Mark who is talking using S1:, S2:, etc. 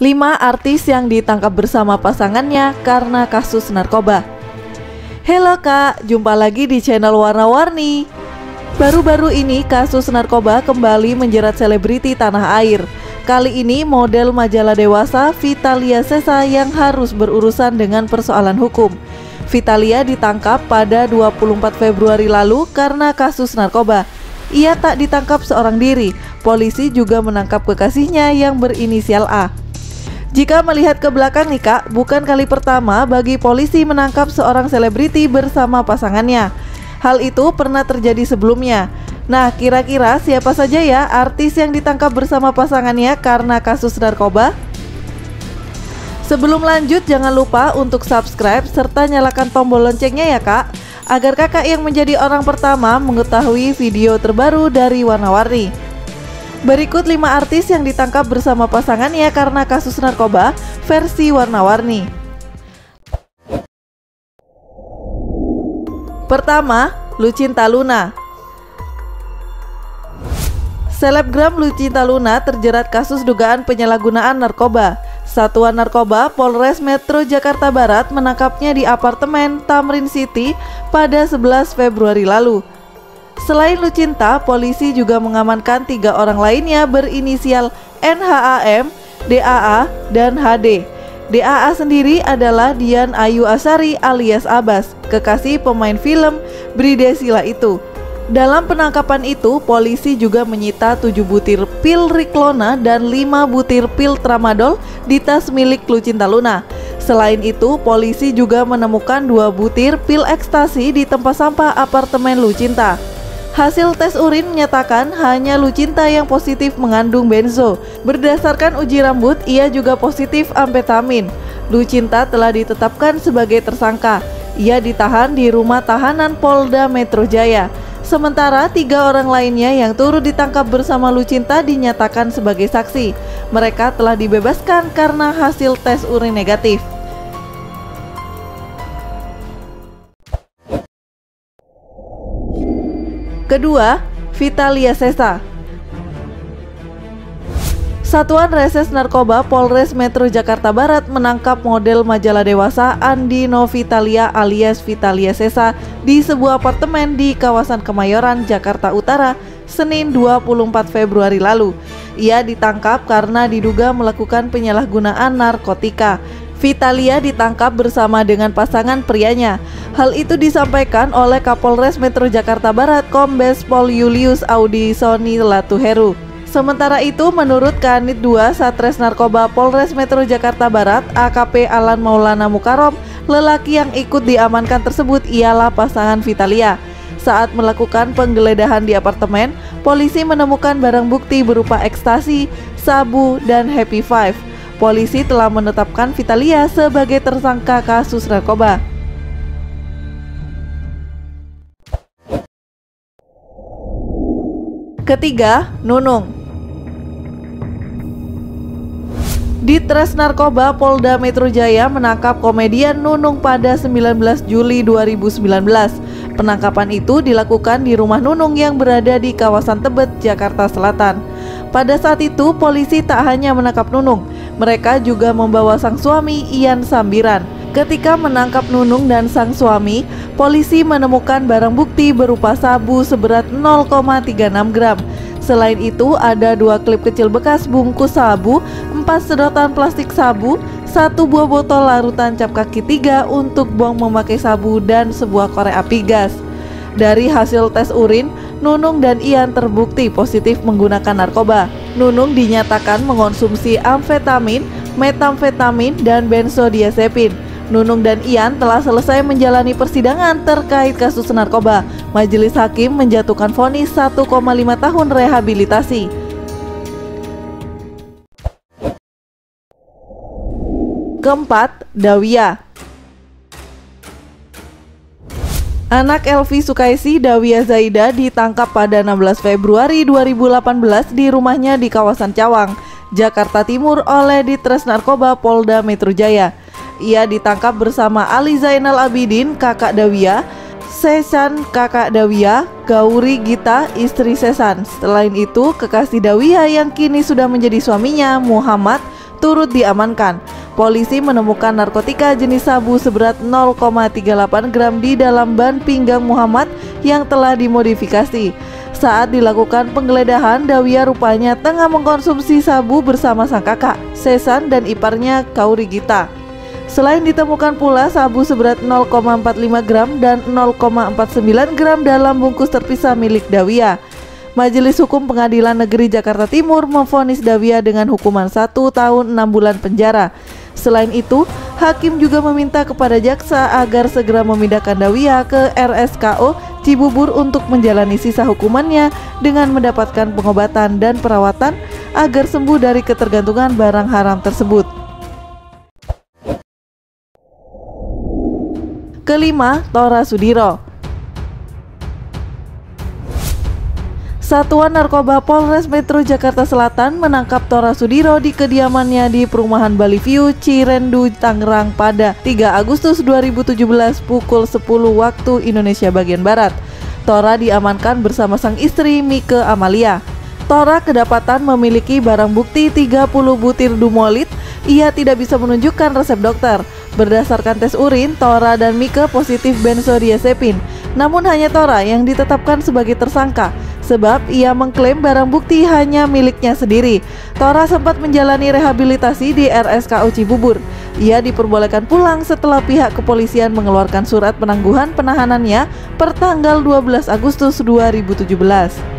S1: 5 artis yang ditangkap bersama pasangannya karena kasus narkoba. Halo Kak, jumpa lagi di channel Warna-Warni. Baru-baru ini kasus narkoba kembali menjerat selebriti tanah air. Kali ini model majalah dewasa Vitalia Sesa yang harus berurusan dengan persoalan hukum. Vitalia ditangkap pada 24 Februari lalu karena kasus narkoba. Ia tak ditangkap seorang diri, polisi juga menangkap kekasihnya yang berinisial A. Jika melihat ke belakang nih Kak, bukan kali pertama bagi polisi menangkap seorang selebriti bersama pasangannya. Hal itu pernah terjadi sebelumnya. Nah, kira-kira siapa saja ya artis yang ditangkap bersama pasangannya karena kasus narkoba? Sebelum lanjut, jangan lupa untuk subscribe serta nyalakan tombol loncengnya ya Kak, agar kakak yang menjadi orang pertama mengetahui video terbaru dari Warna-Warni. Berikut 5 artis yang ditangkap bersama pasangannya karena kasus narkoba versi Warna-Warni. Pertama, Lucinta Luna. Selebgram Lucinta Luna terjerat kasus dugaan penyalahgunaan narkoba. Satuan Narkoba Polres Metro Jakarta Barat menangkapnya di apartemen Tamrin City pada 11 Februari lalu. Selain Lucinta, polisi juga mengamankan 3 orang lainnya berinisial NHAM, DAA, dan HD. DAA sendiri adalah Dian Ayu Asari alias Abbas, kekasih pemain film Bridesila itu. Dalam penangkapan itu, polisi juga menyita 7 butir pil Riklona dan 5 butir pil Tramadol di tas milik Lucinta Luna. Selain itu, polisi juga menemukan 2 butir pil ekstasi di tempat sampah apartemen Lucinta. Hasil tes urin menyatakan hanya Lucinta yang positif mengandung benzo. Berdasarkan uji rambut, ia juga positif amfetamin. Lucinta telah ditetapkan sebagai tersangka. Ia ditahan di rumah tahanan Polda Metro Jaya. Sementara 3 orang lainnya yang turut ditangkap bersama Lucinta dinyatakan sebagai saksi. Mereka telah dibebaskan karena hasil tes urin negatif. Kedua, Vitalia Sesa. Satuan Reses Narkoba Polres Metro Jakarta Barat menangkap model majalah dewasa Andi Novitalia alias Vitalia Sesa di sebuah apartemen di kawasan Kemayoran, Jakarta Utara, Senin 24 Februari lalu. Ia ditangkap karena diduga melakukan penyalahgunaan narkotika. Vitalia ditangkap bersama dengan pasangan prianya. Hal itu disampaikan oleh Kapolres Metro Jakarta Barat Kombes Pol Julius Audi Soni Latuheru. Sementara itu, menurut Kanit 2 Satres Narkoba Polres Metro Jakarta Barat AKP Alan Maulana Mukarom, lelaki yang ikut diamankan tersebut ialah pasangan Vitalia. Saat melakukan penggeledahan di apartemen, polisi menemukan barang bukti berupa ekstasi, sabu, dan Happy Five. Polisi telah menetapkan Vitalia sebagai tersangka kasus narkoba. Ketiga, Nunung. Ditres Narkoba Polda Metro Jaya menangkap komedian Nunung pada 19 Juli 2019. Penangkapan itu dilakukan di rumah Nunung yang berada di kawasan Tebet, Jakarta Selatan. Pada saat itu, polisi tak hanya menangkap Nunung, mereka juga membawa sang suami Ian Sambiran. Ketika menangkap Nunung dan sang suami, polisi menemukan barang bukti berupa sabu seberat 0,36 gram. Selain itu, ada 2 klip kecil bekas bungkus sabu, 4 sedotan plastik sabu, 1 buah botol larutan cap kaki 3 untuk bong memakai sabu, dan sebuah korek api gas. Dari hasil tes urin, Nunung dan Ian terbukti positif menggunakan narkoba. Nunung dinyatakan mengonsumsi amfetamin, metamfetamin, dan benzodiazepin. Nunung dan Ian telah selesai menjalani persidangan terkait kasus narkoba. Majelis hakim menjatuhkan vonis 1,5 tahun rehabilitasi. Keempat, Dawia. Anak Elvi Sukaisi, Dawia Zaida, ditangkap pada 16 Februari 2018 di rumahnya di kawasan Cawang, Jakarta Timur oleh Ditres Narkoba Polda Metro Jaya. Ia ditangkap bersama Ali Zainal Abidin, kakak Dawia, Sesan, kakak Dawia, Gauri Gita, istri Sesan. Selain itu, kekasih Dawia yang kini sudah menjadi suaminya, Muhammad, turut diamankan. Polisi menemukan narkotika jenis sabu seberat 0,38 gram di dalam ban pinggang Muhammad yang telah dimodifikasi. Saat dilakukan penggeledahan, Dawia rupanya tengah mengkonsumsi sabu bersama sang kakak, Sesan, dan iparnya, Kauri Gita. Selain ditemukan pula sabu seberat 0,45 gram dan 0,49 gram dalam bungkus terpisah milik Dawia. Majelis Hukum Pengadilan Negeri Jakarta Timur memvonis Dawia dengan hukuman 1 tahun 6 bulan penjara. Selain itu, hakim juga meminta kepada jaksa agar segera memindahkan Dawia ke RSKO Cibubur untuk menjalani sisa hukumannya dengan mendapatkan pengobatan dan perawatan agar sembuh dari ketergantungan barang haram tersebut. Kelima, Tora Sudiro. Satuan Narkoba Polres Metro Jakarta Selatan menangkap Tora Sudiro di kediamannya di Perumahan Bali View, Cirendu, Tangerang pada 3 Agustus 2017 pukul 10 waktu Indonesia bagian Barat. Tora diamankan bersama sang istri Mike Amalia. Tora kedapatan memiliki barang bukti 30 butir dumolit. Ia tidak bisa menunjukkan resep dokter. Berdasarkan tes urin, Tora dan Mike positif benzodiazepin. Namun hanya Tora yang ditetapkan sebagai tersangka, sebab ia mengklaim barang bukti hanya miliknya sendiri. Tora sempat menjalani rehabilitasi di RSKO Cibubur. Ia diperbolehkan pulang setelah pihak kepolisian mengeluarkan surat penangguhan penahanannya per tanggal 12 Agustus 2017.